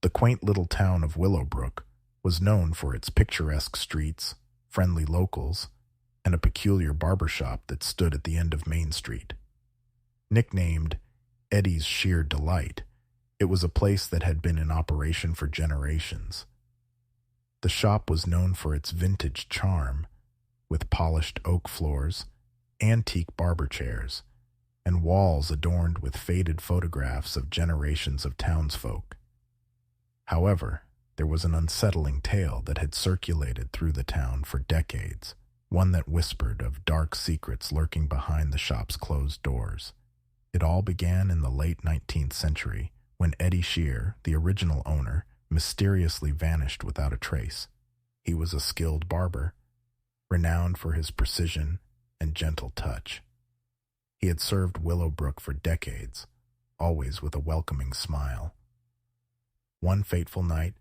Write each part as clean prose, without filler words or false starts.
The quaint little town of Willowbrook was known for its picturesque streets, friendly locals, and a peculiar barber shop that stood at the end of Main Street. Nicknamed Eddie's Sheer Delight, it was a place that had been in operation for generations. The shop was known for its vintage charm, with polished oak floors, antique barber chairs, and walls adorned with faded photographs of generations of townsfolk. However, there was an unsettling tale that had circulated through the town for decades, one that whispered of dark secrets lurking behind the shop's closed doors. It all began in the late 19th century, when Eddie Shear, the original owner, mysteriously vanished without a trace. He was a skilled barber, renowned for his precision and gentle touch. He had served Willowbrook for decades, always with a welcoming smile. One fateful night,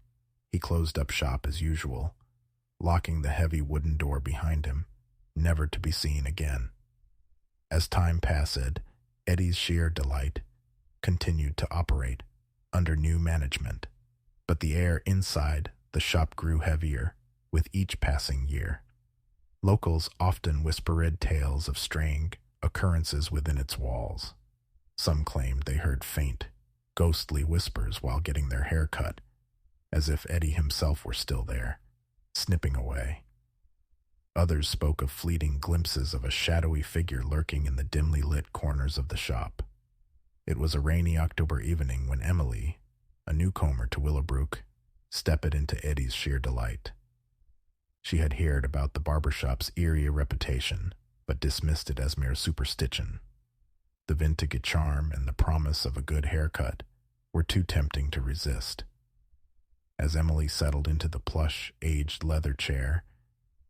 he closed up shop as usual, locking the heavy wooden door behind him, never to be seen again. As time passed, Eddie's Sheer Delight continued to operate under new management, but the air inside the shop grew heavier with each passing year. Locals often whispered tales of strange occurrences within its walls. Some claimed they heard faint, ghostly whispers while getting their hair cut, as if Eddie himself were still there, snipping away. Others spoke of fleeting glimpses of a shadowy figure lurking in the dimly lit corners of the shop. It was a rainy October evening when Emily, a newcomer to Willowbrook, stepped into Eddie's Sheer Delight. She had heard about the barbershop's eerie reputation, but dismissed it as mere superstition. The vintage charm and the promise of a good haircut were too tempting to resist. As Emily settled into the plush, aged leather chair,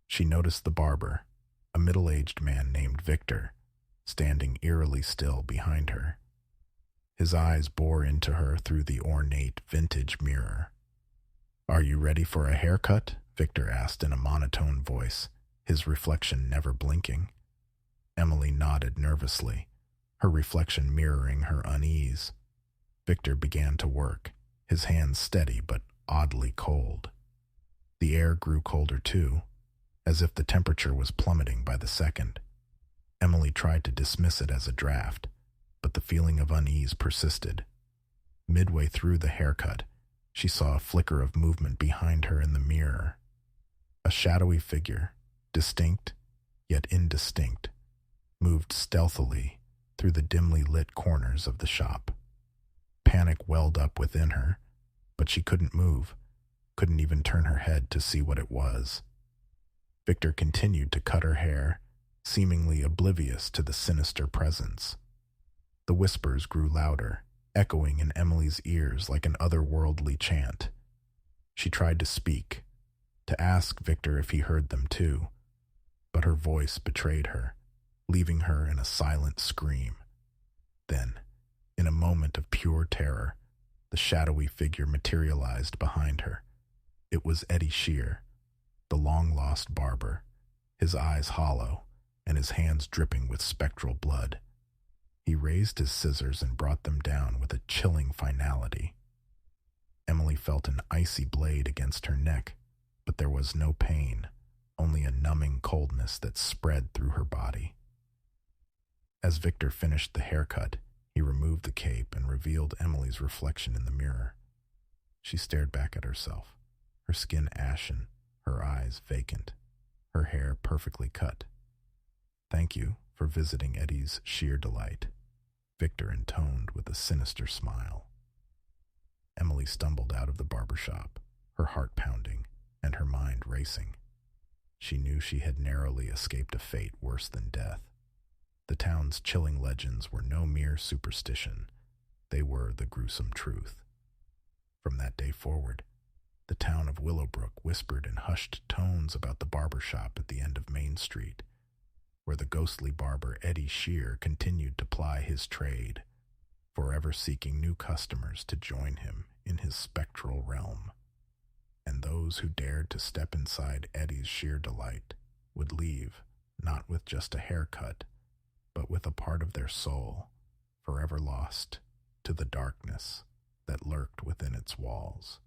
she noticed the barber, a middle-aged man named Victor, standing eerily still behind her. His eyes bore into her through the ornate vintage mirror. "Are you ready for a haircut?" Victor asked in a monotone voice, his reflection never blinking. Emily nodded nervously, her reflection mirroring her unease. Victor began to work, his hands steady but oddly cold. The air grew colder too, as if the temperature was plummeting by the second. Emily tried to dismiss it as a draft, but the feeling of unease persisted. Midway through the haircut, she saw a flicker of movement behind her in the mirror. A shadowy figure, distinct yet indistinct, moved stealthily through the dimly lit corners of the shop. Panic welled up within her, but she couldn't move, couldn't even turn her head to see what it was. Victor continued to cut her hair, seemingly oblivious to the sinister presence. The whispers grew louder, echoing in Emily's ears like an otherworldly chant. She tried to speak, to ask Victor if he heard them too, but her voice betrayed her, leaving her in a silent scream. Then, in a moment of pure terror, the shadowy figure materialized behind her. It was Eddie Shear, the long-lost barber, his eyes hollow and his hands dripping with spectral blood. He raised his scissors and brought them down with a chilling finality. Emily felt an icy blade against her neck, but there was no pain, only a numbing coldness that spread through her body. As Victor finished the haircut, he removed the cape and revealed Emily's reflection in the mirror. She stared back at herself, her skin ashen, her eyes vacant, her hair perfectly cut. "Thank you for visiting Eddie's Sheer Delight," Victor intoned with a sinister smile. Emily stumbled out of the barber shop, her heart pounding and her mind racing. She knew she had narrowly escaped a fate worse than death. The town's chilling legends were no mere superstition. They were the gruesome truth. From that day forward, the town of Willowbrook whispered in hushed tones about the barber shop at the end of Main Street, where the ghostly barber Eddie Shear continued to ply his trade, forever seeking new customers to join him in his spectral realm. And those who dared to step inside Eddie's Sheer Delight would leave not with just a haircut, but with a part of their soul, forever lost to the darkness that lurked within its walls.